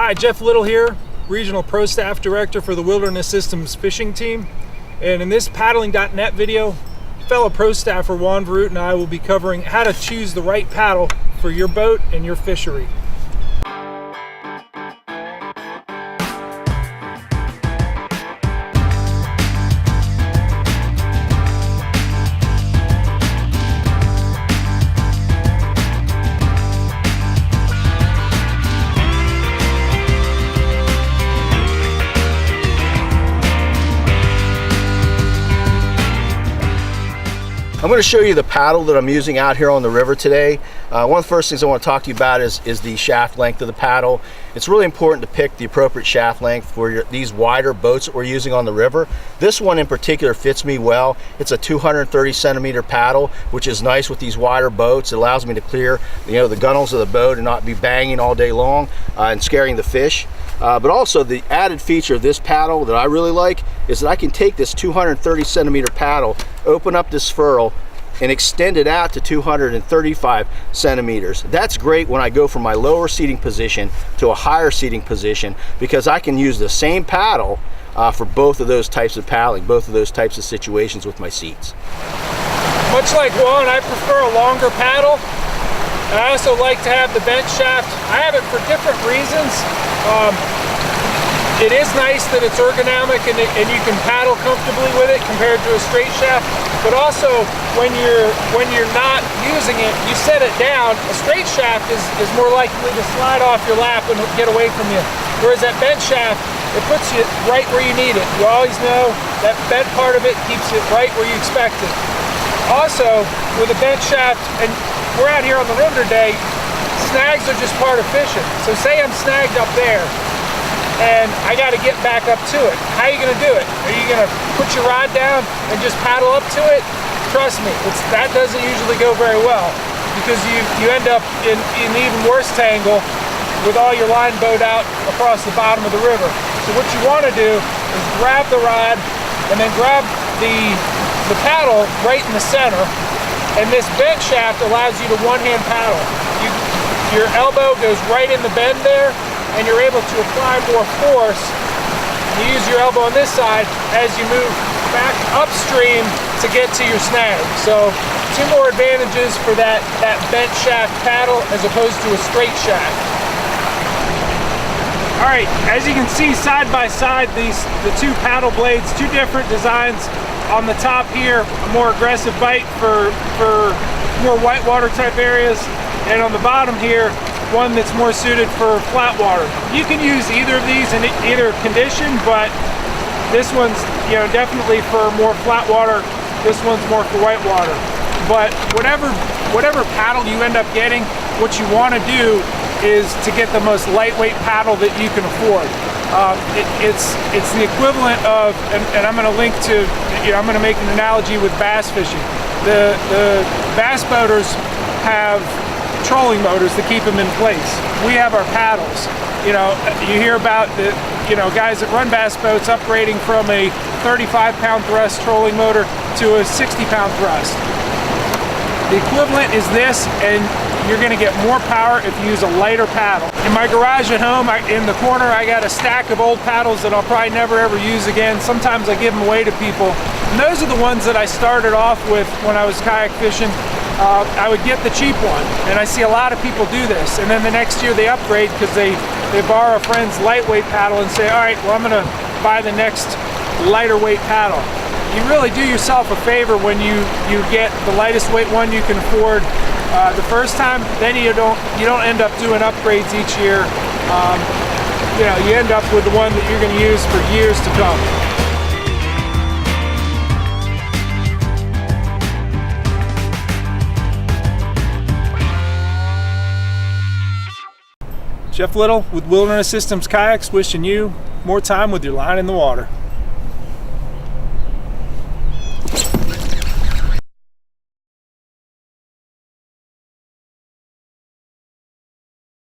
Hi, Jeff Little here, Regional Pro Staff Director for the Wilderness Systems Fishing Team. And in this paddling.net video, fellow pro staffer Juan Verut and I will be covering how to choose the right paddle for your boat and your fishery. I'm going to show you the paddle that I'm using out here on the river today. One of the first things I want to talk to you about is the shaft length of the paddle. It's really important to pick the appropriate shaft length for these wider boats that we're using on the river. This one in particular fits me well. It's a 230 centimeter paddle, which is nice with these wider boats. It allows me to clear, the gunnels of the boat and not be banging all day long and scaring the fish. But also the added feature of this paddle that I really like is that I can take this 230 centimeter paddle, open up this furl, and extend it out to 235 centimeters. That's great when I go from my lower seating position to a higher seating position, because I can use the same paddle for both of those types of paddling, both of those types of situations with my seats. Much like Juan, I prefer a longer paddle. I also like to have the bent shaft. I have it for different reasons. It is nice that it's ergonomic and you can paddle comfortably with it compared to a straight shaft. But also, when you're not using it, you set it down. A straight shaft is more likely to slide off your lap and get away from you. Whereas that bent shaft, it puts you right where you need it. You always know that bent part of it keeps it right where you expect it. Also, with a bent shaft, and we're out here on the river today, snags are just part of fishing. So say I'm snagged up there, and I got to get back up to it. How are you going to do it? Are you going to put your rod down and just paddle up to it? Trust me, that doesn't usually go very well, because you end up in an even worse tangle with all your line bowed out across the bottom of the river. So what you want to do is grab the rod and then grab the paddle right in the center, and this bent shaft allows you to one-hand paddle. Your elbow goes right in the bend there, and you're able to apply more force. You use your elbow on this side as you move back upstream to get to your snag. So two more advantages for that bent shaft paddle as opposed to a straight shaft. All right, as you can see side by side, the two paddle blades, two different designs. On the top here, a more aggressive bite for more whitewater type areas, and on the bottom here, one that's more suited for flat water. You can use either of these in either condition, but this one's definitely for more flat water. This one's more for whitewater. But whatever paddle you end up getting, what you want to do is to get the most lightweight paddle that you can afford. It's the equivalent of, and I'm going to link to, I'm going to make an analogy with bass fishing. The bass boaters have trolling motors to keep them in place. We have our paddles. You hear about the guys that run bass boats upgrading from a 35-pound thrust trolling motor to a 60-pound thrust. The equivalent is this, and you're going to get more power if you use a lighter paddle. In my garage at home, in the corner, I got a stack of old paddles that I'll probably never ever use again. Sometimes I give them away to people. And those are the ones that I started off with when I was kayak fishing. I would get the cheap one, and I see a lot of people do this. And then the next year they upgrade because they borrow a friend's lightweight paddle and say, all right, well, I'm going to buy the next lighter weight paddle. You really do yourself a favor when you get the lightest weight one you can afford the first time. Then you don't end up doing upgrades each year. You end up with the one that you're going to use for years to come. Jeff Little with Wilderness Systems Kayaks, wishing you more time with your line in the water.